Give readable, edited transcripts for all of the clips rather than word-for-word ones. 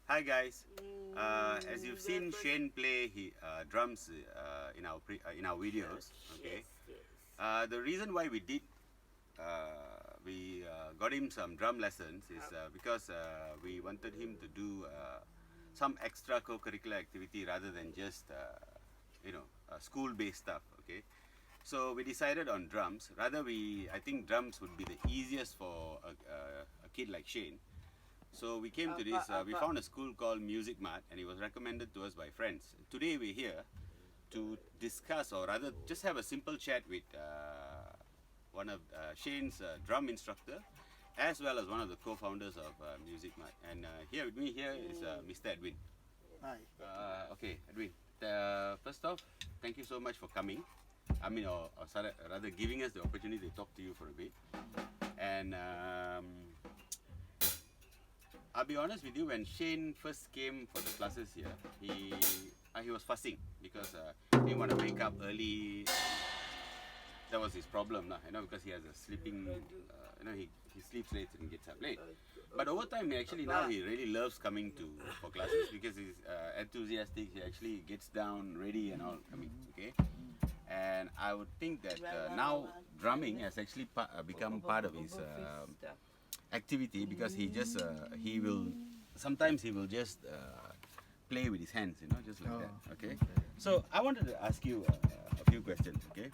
Hi guys. As you've seen Shane play drums in our videos. Okay. The reason why we got him some drum lessons is because we wanted him to do some extra co-curricular activity rather than just school-based stuff. Okay. So we decided on drums. I think drums would be the easiest for a kid like Shane. So we came to this, we found a school called Mart, and it was recommended to us by friends. Today we're here to discuss, or rather just have a simple chat with one of Shane's drum instructor, as well as one of the co-founders of Mart. And here with me is Mr. Edwin. Hi. Okay, Edwin. First off, thank you so much for coming. Or rather giving us the opportunity to talk to you for a bit. And I'll be honest with you, when Shane first came for the classes here, he was fussing because he didn't want to wake up early. That was his problem, because he has a sleeping, he sleeps late and gets up late. But over time, now he really loves coming for classes because he's enthusiastic. He actually gets down, ready and all coming, okay? And I would think that now drumming has actually become part of his activity, because he will just play with his hands, just like that. Okay. So I wanted to ask you a few questions. Okay.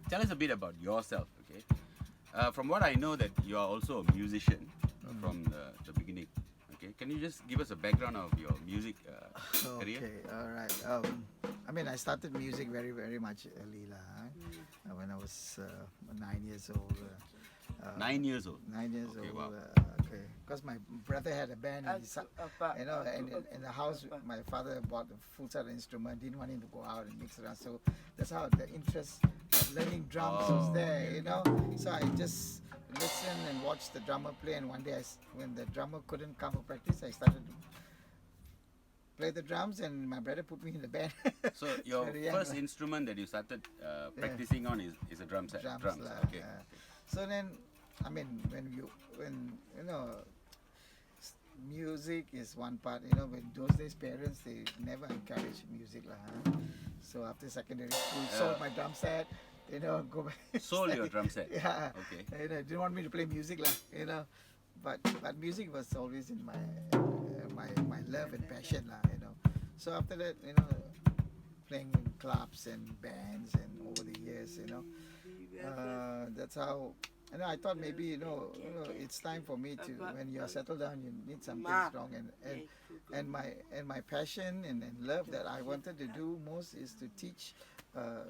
Tell us a bit about yourself. Okay. From what I know, that you are also a musician from the beginning. Okay. Can you just give us a background of your music career? Okay, all right. I started music very, very much early when I was 9 years old. 9 years old. 9 years Okay, old. wow. Okay, because my brother had a band, and in the house, my father bought a full set of instrument. Didn't want him to go out and mix around, so that's how the interest of learning drums was there. So I just listened and watched the drummer play. And one day, when the drummer couldn't come for practice, I started to play the drums, and my brother put me in the band. So your first instrument that you started practicing on is a drum set. Drums. Okay. So then, when music is one part. When those days parents, they never encourage music So after secondary school, sold my drum set. Go back. Sold your drum set. Yeah. Okay. Didn't want me to play music But music was always in my love and passion So after that, playing in clubs and bands, and over the years, that's how. I thought maybe it's time for me to. When you are settled down, you need something strong, and my passion and love that I wanted to do most is to teach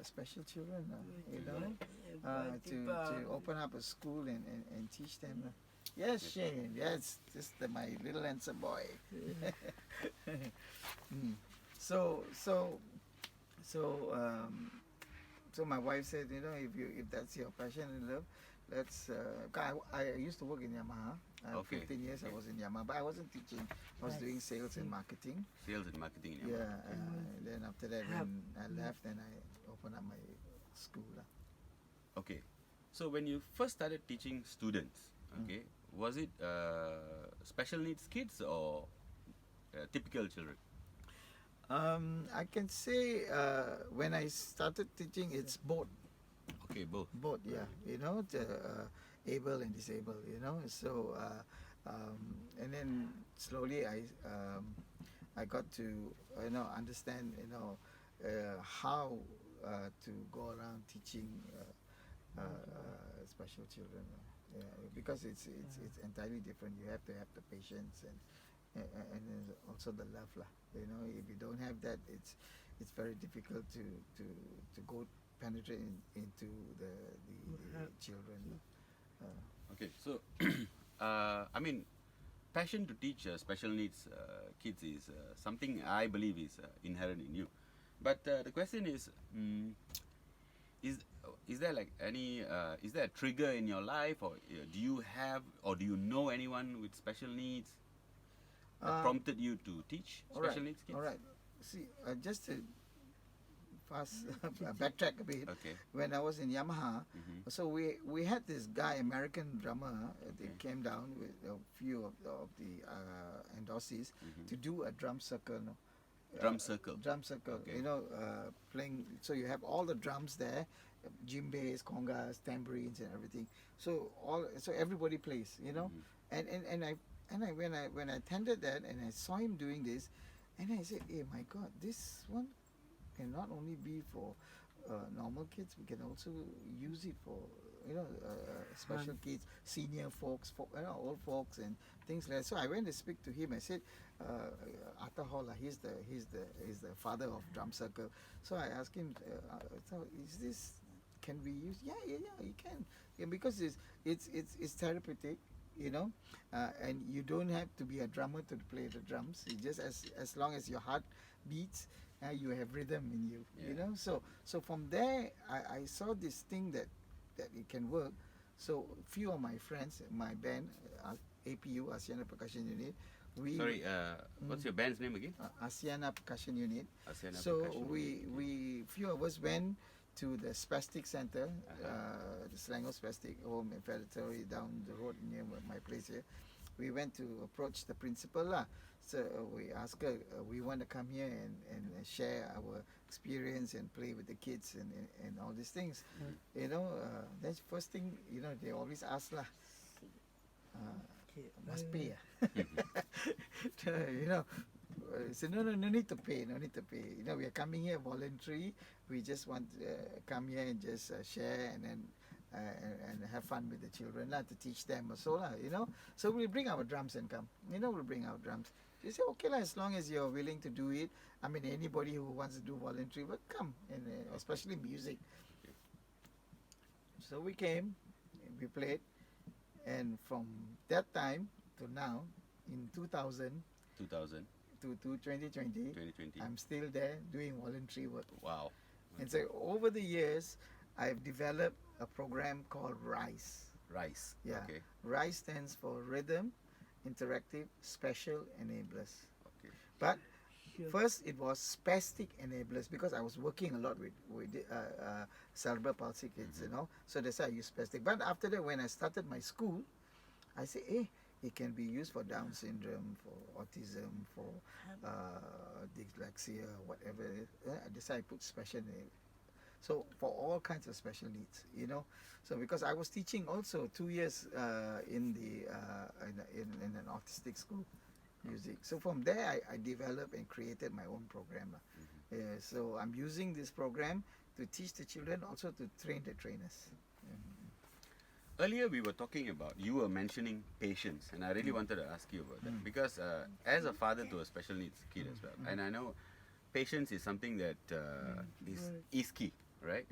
special children. To open up a school and teach them. Yes, Shane. Yes, just my little handsome boy. So my wife said, if that's your passion and love, let's. I used to work in Yamaha. 15 years I was in Yamaha, but I wasn't teaching. I was doing sales and marketing. Sales and marketing in Yamaha. Yeah. And then after that, when I left, then I opened up my school. Okay. So when you first started teaching students, okay, was it special needs kids or typical children? I can say when I started teaching, it's both. Okay, both. Both, yeah. The able and disabled. So and then slowly I got to understand how to go around teaching special children. Yeah, because it's entirely different. You have to have the patience and then also the love if you don't have that, it's very difficult to go penetrate into the children. Okay, so passion to teach special needs kids is something I believe is inherent in you. But the question is there like any is there a trigger in your life, or do you have, or do you know anyone with special needs that prompted you to teach special needs kids? All right. See, just to fast backtrack a bit. Okay. When I was in Yamaha, Mhm. so we had this guy, American drummer. They Okay. came down with a few of the endorsees to do a drum circle. No? Drum circle. Drum circle. Okay. You know, playing. So you have all the drums there, djembes, congas, tambourines, and everything. So everybody plays. You know, and I when I attended that and I saw him doing this, and I said, hey, my God, this one can not only be for normal kids, we can also use it for special kids, senior folks, old folks, and things like that. So I went to speak to him. I said, Atta Holla, he's the father of drum circle. So I asked him, so is this can be used? Yeah, you can. Yeah, because it's therapeutic. You know, and you don't have to be a drummer to play the drums. It's just as long as your heart beats, you have rhythm in you. You Yeah. know, so from there I saw this thing that it can work. So few of my friends, my band, APU, Asiana Percussion Unit, we Sorry, what's your band's name again? Asiana Percussion Unit. Asiana So Percussion. we few of us went to the Spastic Center, the Selangor Spastic Home and Ferretary down the road near my place here. We went to approach the principal lah. So we asked her, we want to come here and share our experience and play with the kids and all these things. You know, that's first thing, you know, they always ask lah, must pay you know. So no need to pay, no need to pay. You know, we are coming here voluntary. We just want to come here and just share and then and have fun with the children lah, to teach them also lah, you know. So we bring our drums and come. You know, we'll bring our drums. They say okay lah, as long as you're willing to do it. I mean, anybody who wants to do voluntary, but come, and especially music. So we came, we played, and from that time to now, in 2000 2000, to 2020, 2020. I'm still there doing voluntary work. Wow. And so over the years, I've developed a program called RISE. Rice. Yeah. Okay. RISE stands for Rhythm, Interactive, Special Enablers. Okay. But first it was spastic enablers because I was working a lot with cerebral palsy kids, you know. So that's why I use spastic. But after that, when I started my school, I said, hey, it can be used for Down syndrome, for autism, for dyslexia, whatever. That's why I put special enabler. So for all kinds of special needs, you know. So because I was teaching also 2 years in an autistic school, music. So from there I developed and created my own program. So I'm using this program to teach the children, also to train the trainers. Earlier we were talking about, you were mentioning patience, and I really wanted to ask you about that because as a father to a special needs kid as well, and I know patience is something that is key, right?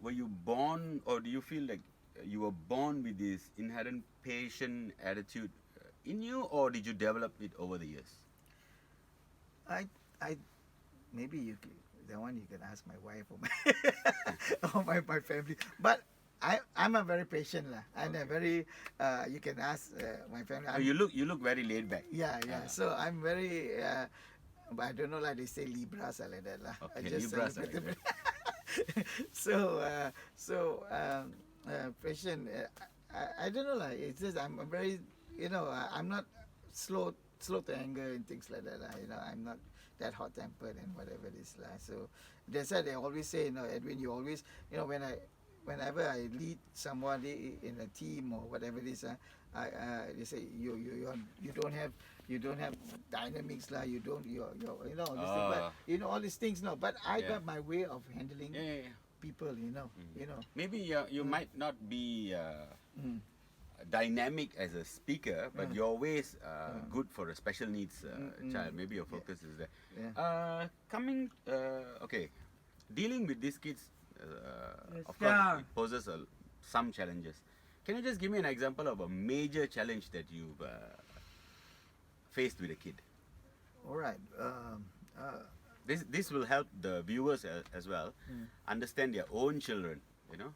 Were you born, or do you feel like you were born with this inherent patient attitude in you, or did you develop it over the years? I maybe that one you can ask my wife or my family, but I'm a very patient lah. I'm a very you can ask my family. Oh, you look very laid back. Yeah. So I'm very but I don't know, like they say Libras or like that lah. Okay, Libras are like that. So patient. I don't know, like it's just I'm very, you know, I'm not slow to anger and things like that lah. You know, I'm not that hot tempered and whatever it is lah. So that's why they always say, you know, Edwin, you always, you know, whenever I lead somebody in a team or whatever it is, they say you don't have dynamics lah. You don't you know all these things, but you know all these things no. But I got my way of handling people. You know. Maybe you might not be dynamic as a speaker, but you're always good for a special needs child. Maybe your focus is there. Okay, dealing with these kids, of course, it poses some challenges. Can you just give me an example of a major challenge that you've faced with a kid? All right. This will help the viewers as well understand their own children. You know.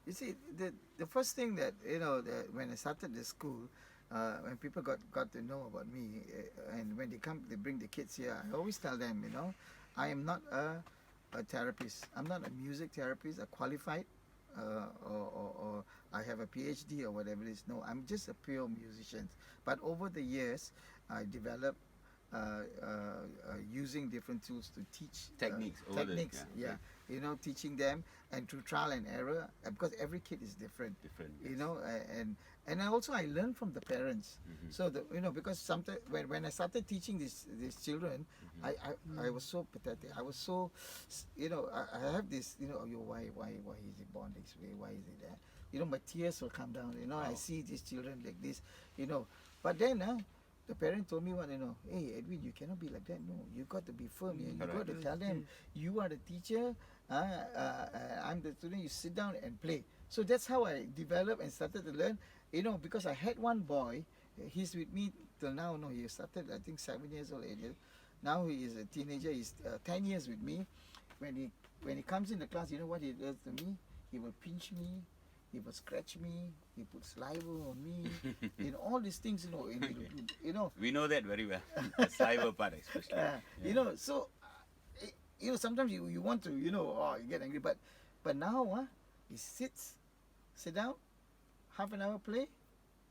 You see, the first thing that, you know, when I started the school, when people got to know about me, and when they bring the kids here, I always tell them, you know, I am not a a therapist. I'm not a music therapist, a qualified, or I have a PhD or whatever it is. No, I'm just a pure musician. But over the years, I developed using different tools to teach Techniques, techniques. You know, teaching them, and through trial and error, because every kid is different. Different. You Yes. know, and I also I learned from the parents. So the, you know, because sometimes when I started teaching these children, I was so pathetic. I was so, you know, I have this, you know, why is he born this way? Why is he that? You know, my tears will come down. You know, I Wow. see these children like this. You know, but then the parent told me what, you know, hey Edwin, you cannot be like that. No, you got to be firm. You got to Correct. tell them you are the teacher. I'm the student. You sit down and play. So that's how I developed and started to learn. You know, because I had one boy, he's with me till now. No, he started I think 7 years old, 8 years. Now he is a teenager. He's 10 years with me. When he comes in the class, you know what he does to me? He will pinch me. He will scratch me. He puts saliva on me. You know, all these things. You know, and you know. We know that very well. The cyber part especially. You know, so you know, sometimes you want to, you know, you get angry, but now he sit down, half an hour play,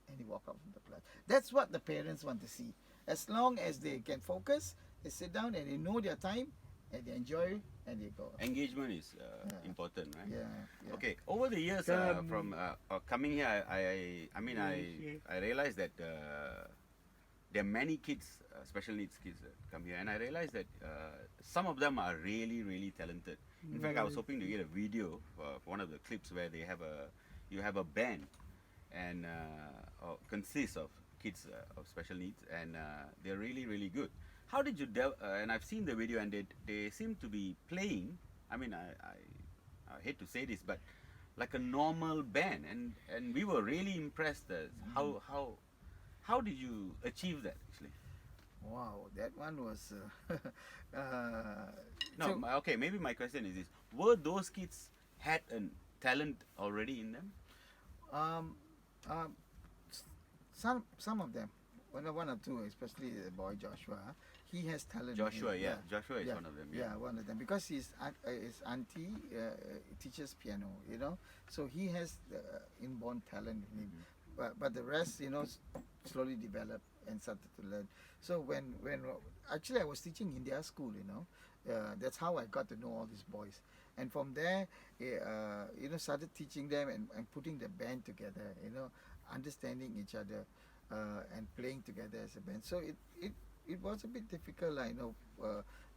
and he walk out from the class. That's what the parents want to see. As long as they can focus, they sit down and they know their time, and they enjoy, and they go. Engagement is important, right? Yeah. Okay. Over the years, from coming here, I mean, I realized that there are many kids, special needs kids that come here, and I realized that some of them are really, really talented. In fact, I was hoping to get a video for one of the clips where you have a band, and consists of kids of special needs, and they're really, really good. How did you and I've seen the video, and they seem to be playing. I mean, I hate to say this, but like a normal band, and we were really impressed. How did you achieve that actually? Wow, that one was. No, okay. Maybe my question is this: were those kids had a talent already in them? Um, some of them, one or two, especially the boy Joshua, he has talent. Joshua, in, yeah. Joshua is one of them. Yeah, one of them, because his auntie teaches piano, you know, so he has inborn talent in him. But the rest, you know, slowly developed and started to learn. So when actually I was teaching India school, you know, that's how I got to know all these boys. And from there, you know, started teaching them and putting the band together, you know, understanding each other, and playing together as a band. So it was a bit difficult,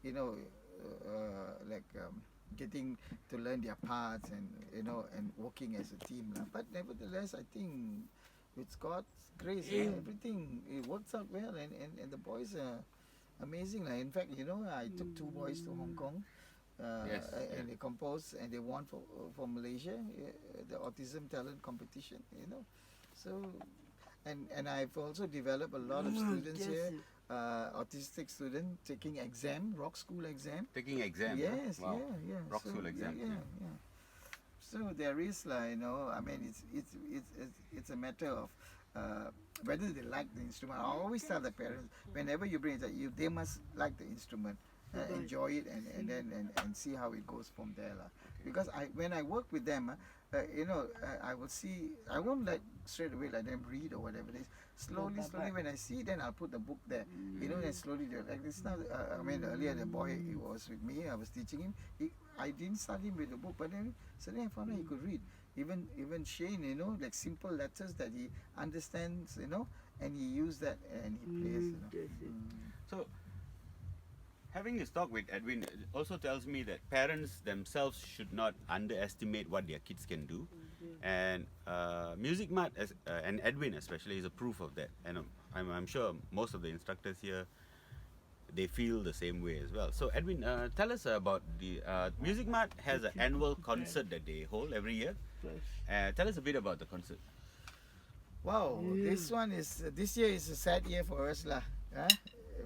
you know, like getting to learn their parts, and you know, and working as a team. But nevertheless, I think with God's grace, everything it works out well, and the boys are amazing. In fact, you know, I took two boys to Hong Kong. And they composed and they won for Malaysia, the Autism talent competition, you know. So, and I've also developed a lot of students here, autistic students taking exam, rock school exam. Taking exam. Yes, Wow. yeah. Rock school exam. Yeah. So there is, like, you know, I mean, it's a matter of whether they like the instrument. I always tell the parents, whenever you bring it, they must like the instrument. Enjoy it and see how it goes from there, because when I work with them, you know, I will see. I won't straight away let them read or whatever it is. Slowly when I see, then I'll put the book there, you know, and slowly they're like this now. I mean, earlier the boy, he was with me, I was teaching him. I didn't start him with the book, but then suddenly I found out he could read. Even Shane, you know, like simple letters that he understands, you know, and he used that and he plays, you know. So, having this talk with Edwin also tells me that parents themselves should not underestimate what their kids can do, and Music Mart and Edwin especially is a proof of that. And I'm sure most of the instructors here, they feel the same way as well. So Edwin, tell us about the Music Mart has an annual concert that they hold every year. Tell us a bit about the concert. Wow, this year is a sad year for us, lah.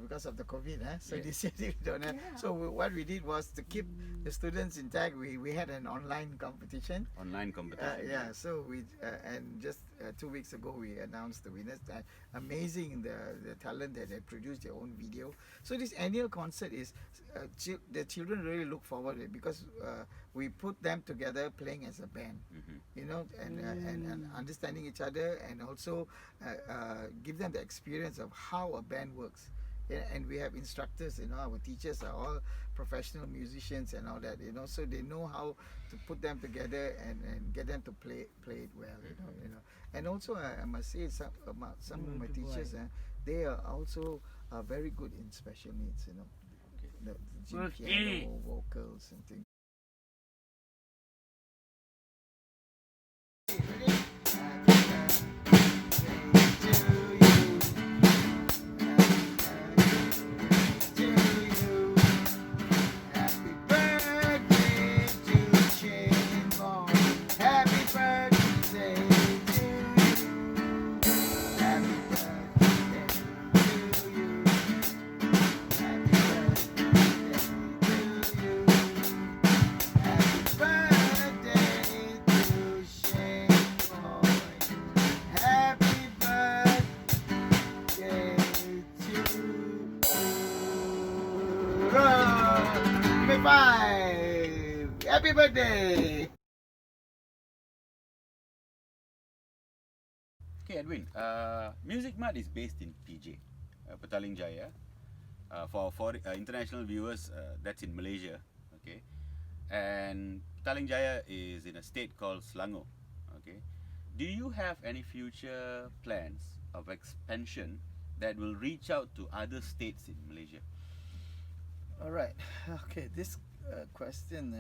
because of the COVID, so Yeah. this year we don't have. Yeah. So what we did was to keep the students intact. We had an online competition. Online competition. Yeah, so we and just 2 weeks ago we announced the winners. Amazing the talent that they produced their own video. So this annual concert is the children really look forward to it because we put them together playing as a band, you know, and understanding each other, and also give them the experience of how a band works. Yeah, and we have instructors, you know, our teachers are all professional musicians and all that, you know, so they know how to put them together and get them to play it well, you know. And also I must say some of my teachers, they are also very good in special needs, you know, the piano, vocals and things. Happy birthday! Okay, Edwin. Music Mart is based in PJ, Petaling Jaya. For international viewers, that's in Malaysia. Okay, and Petaling Jaya is in a state called Selangor. Okay, do you have any future plans of expansion that will reach out to other states in Malaysia? All right. Okay, this question,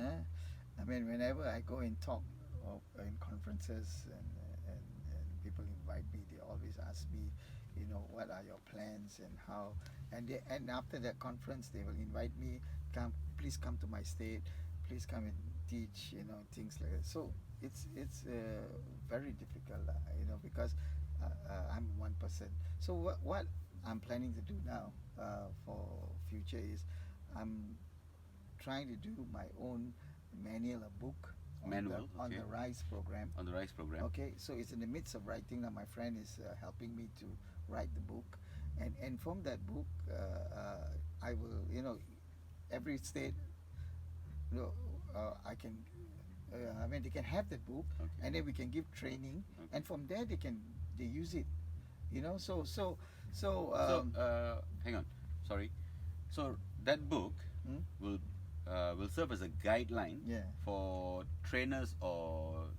I mean, whenever I go and talk in conferences and people invite me, they always ask me, you know, what are your plans and how, and after that conference, they will invite me, please come to my state, please come and teach, you know, things like that. So it's very difficult, you know, because I'm one person. So what I'm planning to do now for future is I'm trying to do my own manual, a book on the RISE program. On the RISE program. Okay, so it's in the midst of writing now. My friend is helping me to write the book, and from that book, I will, you know, every state, you know, I can, I mean, they can have that book, and then we can give training, and from there they use it, you know. So hang on, sorry. So that book will serve as a guideline for trainers or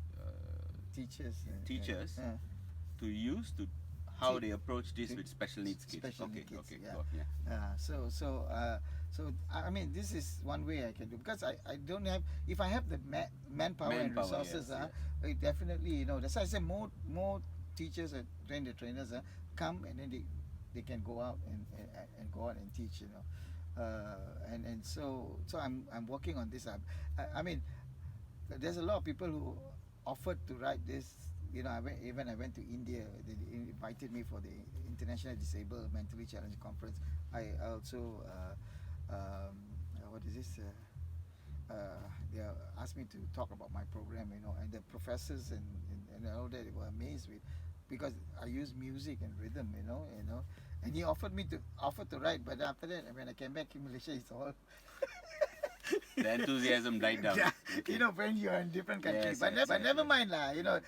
teachers to use to how they approach this with special needs kids. So I mean, this is one way I can do, because I don't have, if I have the manpower and resources, it definitely, you know, that's why I say more teachers and trainers come, and then they can go out and go out and teach, you know. And so I'm working on this. I mean, there's a lot of people who offered to write this. You know, I went to India. They invited me for the International Disabled Mentally Challenged Conference. I also what is this? They asked me to talk about my program. You know, and the professors and all that, they were amazed with, because I use music and rhythm. You know. And he offered to write, but after that, when I came back in Malaysia, it's all the enthusiasm died down. Yeah, you know, when you're in different countries. Yes, but never mind lah. You know,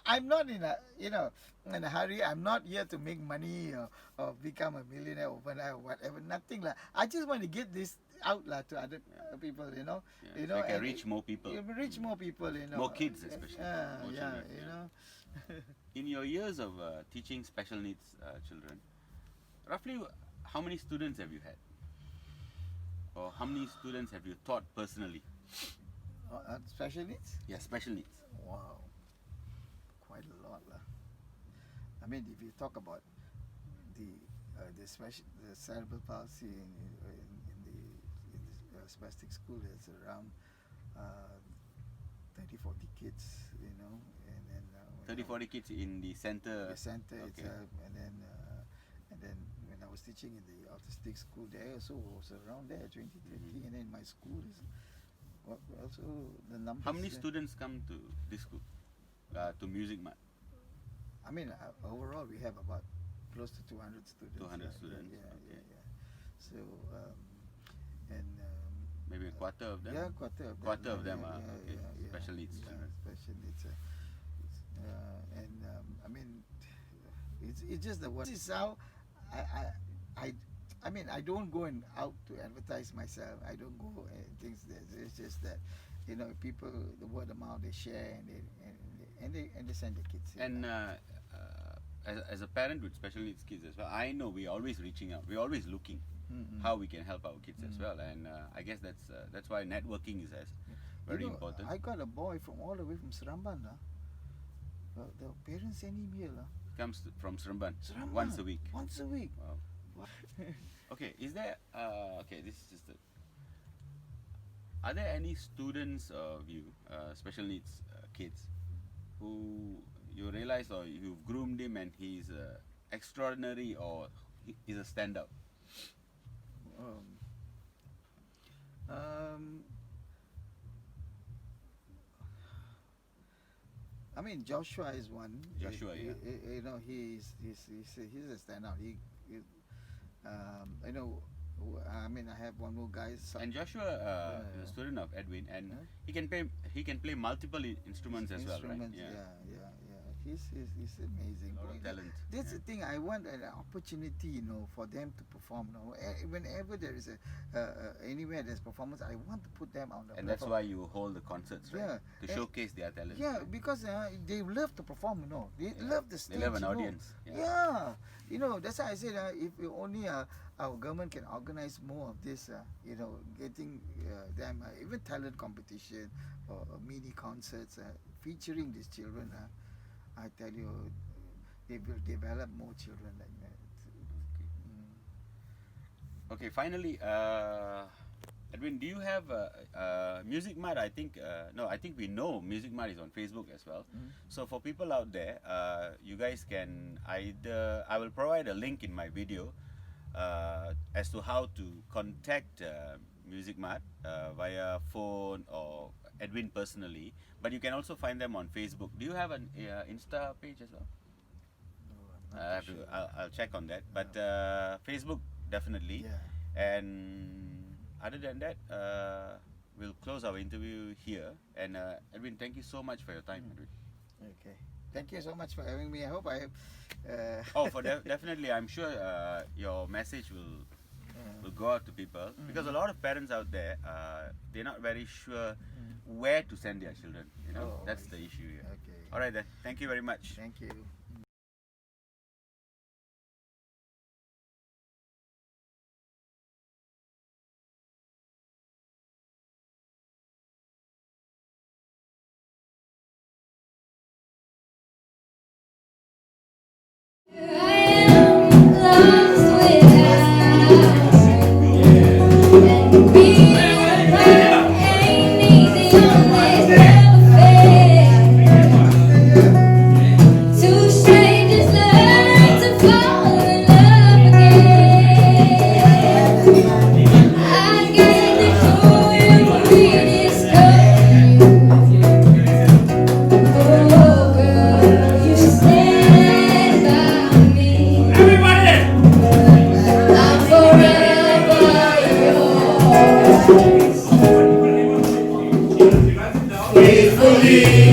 I'm not in a hurry. I'm not here to make money or become a millionaire overnight or whatever. Nothing lah. I just want to get this out lah to other people. You know, I can reach more people. Reach more people. You know, more kids especially. You know. In your years of teaching special needs children, roughly how many students have you had? Or how many students have you taught personally? Special needs? Yeah, special needs. Wow, quite a lot lah. I mean, if you talk about the cerebral palsy in the spastic school, it's around 30-40 kids, you know, and then 30-40 kids in the center. The center okay. itself, and then when I was teaching in the autistic school there, also was around there 20, and then my school is also the numbers. How many students come to this school, to Music Mart? I mean, overall we have about close to 200 students. 200 students. Yeah. So, and maybe a quarter of them. yeah, quarter of them. Quarter of them are special needs Yeah, children. special needs. And I mean, it's just the this is how I mean, I don't go and out to advertise myself. I don't go things. It's just that, you know, people, the word of mouth, they share and they send the kids. And as a parent with special needs kids as well, I know we're always reaching out. We're always looking how we can help our kids as well. And I guess that's why networking is very important. I got a boy from all the way from Seremban. The parents send him here. Comes from Seremban once a week. Once a week. Wow. Okay, is there okay, this is just are there any students of you, special needs kids, who you realize or you've groomed him and he's extraordinary or he's a standout? I mean, Joshua is one. Joshua, yeah. You know, he's a standout. I know. I mean, I have one more guy. And Joshua is a student of Edwin, and he can play multiple instruments as well, right? Yeah. He's amazing. A lot of talent. That's the thing. I want an opportunity, you know, for them to perform. You know, whenever there is anywhere there's performance, I want to put them on the. And that's why you hold the concerts, right? Yeah. To showcase their talent. Yeah, because they love to perform. You know, they love the stage. They love an you know. audience. Yeah, you know, that's why I said if only our government can organize more of this, you know, getting them even talent competition or mini concerts featuring these children. I tell you, they will develop more children like that. Okay, finally, Edwin, do you have Music Mart? I think I think we know Music Mart is on Facebook as well. So for people out there, you guys can either, I will provide a link in my video as to how to contact Music Mart via phone or Edwin personally, but you can also find them on Facebook. Do you have an Insta page as well? No, I'll check on that. But Facebook definitely. Yeah. And other than that, we'll close our interview here. And Edwin, thank you so much for your time, Edwin. Okay. Thank you so much for having me. I hope I have. Oh, for definitely, I'm sure your message will go out to people, because a lot of parents out there, they're not very sure where to send their children. You know, that's the issue here. Okay. All right then. Thank you very much. Thank you. Faithfully